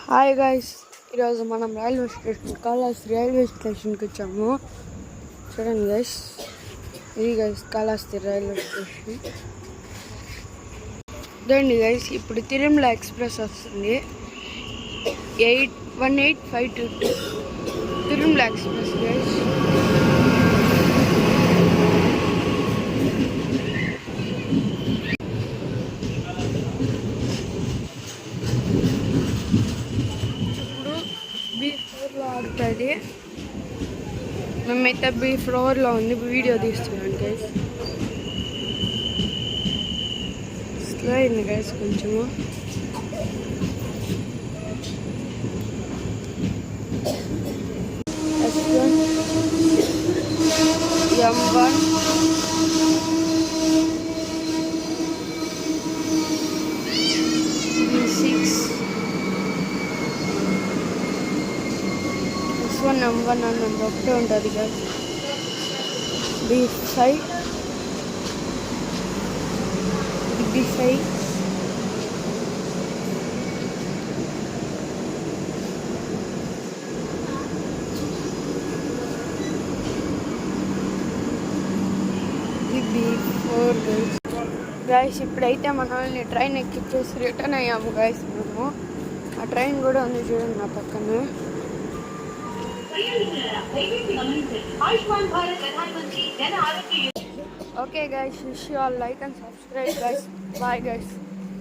Hi guys, ఈరోజు మనం Kalahasti railway స్టేషన్కి వచ్చాము. చూడండి గైస్, ఇది గైస్ కాళహస్తి రైల్వే స్టేషన్. చూడండి గైస్, ఇప్పుడు తిరుమల ఎక్స్ప్రెస్ వస్తుంది. 18522 తిరుమల ఎక్స్ప్రెస్ గైస్. B4లో ఆడుతుంది. మేమైతే B4లో ఉంది, వీడియో తీస్తున్నాను గైస్. స్లో అయింది గైస్ కొంచెము. M1 B6 M1 అన్నది ఒకటే ఉంటుంది గైస్. B5 B4 guys. ఇప్పుడైతే మనల్ని ట్రైన్ ఎక్కిచ్చేసి రిటర్న్ అయ్యాము గైస్. మేము ఆ ట్రైన్ కూడా ఉంది చూడండి నా పక్కన. Okay guys, wish you all like and subscribe guys. Bye guys.